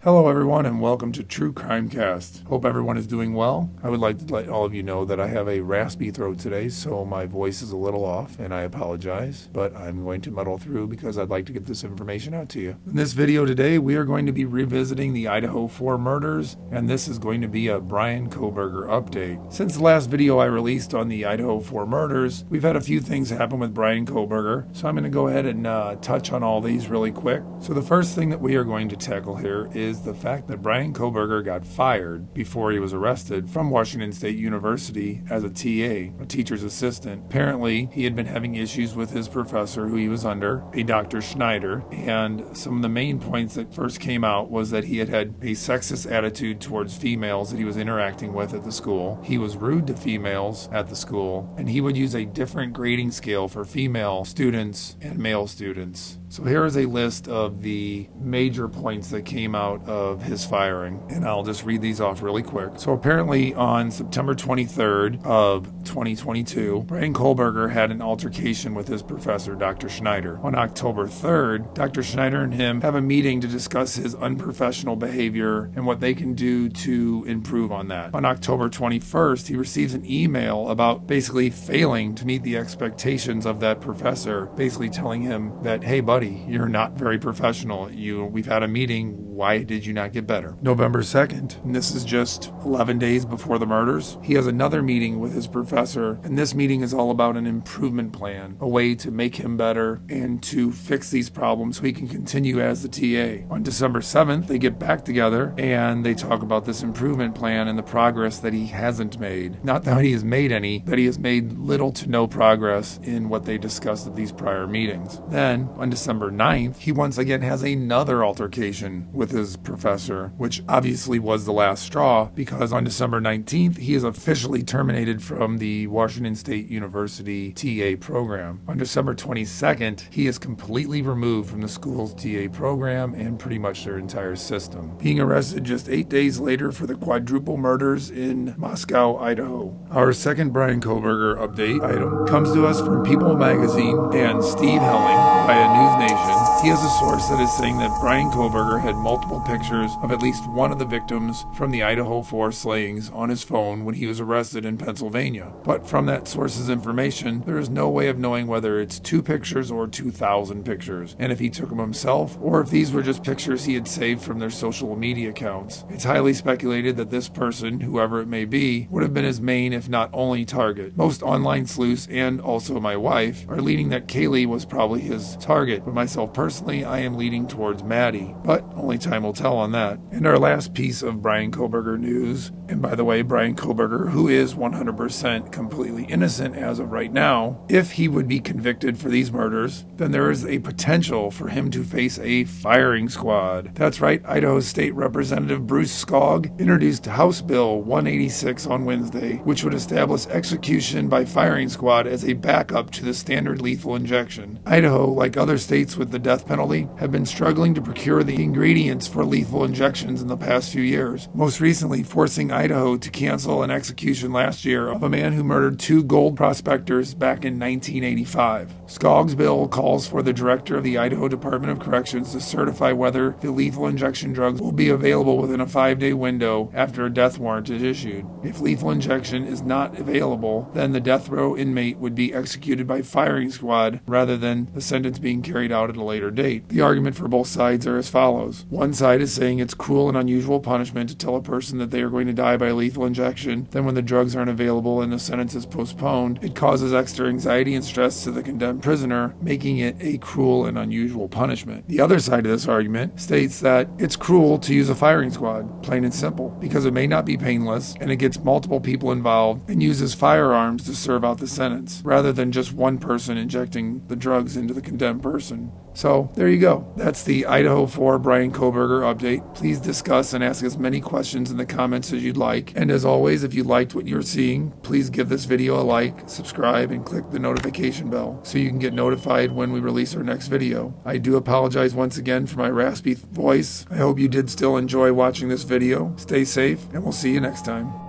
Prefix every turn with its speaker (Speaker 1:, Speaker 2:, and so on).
Speaker 1: Hello everyone and welcome to True Crime Cast. Hope everyone is doing well. I would like to let all of you know that I have a raspy throat today, so my voice is a little off and I apologize, but I'm going to muddle through because I'd like to get this information out to you. In this video today, we are going to be revisiting the Idaho Four murders, and this is going to be a Bryan Kohberger update. Since the last video I released on the Idaho Four murders, we've had a few things happen with Bryan Kohberger, so I'm going to go ahead and touch on all these really quick. So the first thing that we are going to tackle here is the fact that Bryan Kohberger got fired before he was arrested from Washington State University as a TA, a teacher's assistant. Apparently, he had been having issues with his professor who he was under, a Dr. Schneider, and some of the main points that first came out was that he had had a sexist attitude towards females that he was interacting with at the school. He was rude to females at the school, and he would use a different grading scale for female students and male students. So here is a list of the major points that came out of his firing, and I'll just read these off really quick. So apparently on September 23rd of 2022, Bryan Kohberger had an altercation with his professor, Dr. Schneider. On October 3rd, Dr. Schneider and him have a meeting to discuss his unprofessional behavior and what they can do to improve on that. On October 21st, he receives an email about basically failing to meet the expectations of that professor, basically telling him that, hey buddy, you're not very professional. We've had a meeting. Why did you not get better? November 2nd, and this is just 11 days before the murders, he has another meeting with his professor, and this meeting is all about an improvement plan, a way to make him better and to fix these problems so he can continue as the TA. On December 7th, they get back together and they talk about this improvement plan and the progress that he hasn't made. Not that he has made any, that he has made little to no progress in what they discussed at these prior meetings. Then, on December 9th, he once again has another altercation with his professor, which obviously was the last straw because on December 19th, he is officially terminated from the Washington State University TA program. On December 22nd, he is completely removed from the school's TA program and pretty much their entire system, being arrested just 8 days later for the quadruple murders in Moscow, Idaho. Our second Bryan Kohberger update item comes to us from People magazine and Steve Helling via News Nation. He has a source that is saying that Bryan Kohberger had multiple pictures of at least one of the victims from the Idaho Four slayings on his phone when he was arrested in Pennsylvania. But from that source's information, there is no way of knowing whether it's 2 pictures or 2,000 pictures, and if he took them himself, or if these were just pictures he had saved from their social media accounts. It's highly speculated that this person, whoever it may be, would have been his main, if not only, target. Most online sleuths, and also my wife, are leaning that Kaylee was probably his target, but myself personally, I am leaning towards Maddie, but only time will tell on that. And our last piece of Bryan Kohberger news, and by the way, Bryan Kohberger, who is 100% completely innocent as of right now, if he would be convicted for these murders, then there is a potential for him to face a firing squad. That's right, Idaho State Representative Bruce Skaug introduced House Bill 186 on Wednesday, which would establish execution by firing squad as a backup to the standard lethal injection. Idaho, like other states with the death penalty, have been struggling to procure the ingredients for lethal injections in the past few years, most recently forcing Idaho to cancel an execution last year of a man who murdered 2 gold prospectors back in 1985. Skaug's bill calls for the director of the Idaho Department of Corrections to certify whether the lethal injection drugs will be available within a 5-day window after a death warrant is issued. If lethal injection is not available, then the death row inmate would be executed by firing squad rather than the sentence being carried out at a later date. The argument for both sides are as follows. One side is saying it's cruel and unusual punishment to tell a person that they are going to die by lethal injection. Then when the drugs aren't available and the sentence is postponed, it causes extra anxiety and stress to the condemned prisoner, making it a cruel and unusual punishment. The other side of this argument states that it's cruel to use a firing squad, plain and simple, because it may not be painless and it gets multiple people involved and uses firearms to serve out the sentence, rather than just one person injecting the drugs into the condemned person. So there you go. That's the Idaho Four Bryan Kohberger update. Please discuss and ask as many questions in the comments as you'd like. And as always, if you liked what you're seeing, please give this video a like, subscribe, and click the notification bell so you can get notified when we release our next video. I do apologize once again for my raspy voice. I hope you did still enjoy watching this video. Stay safe, and we'll see you next time.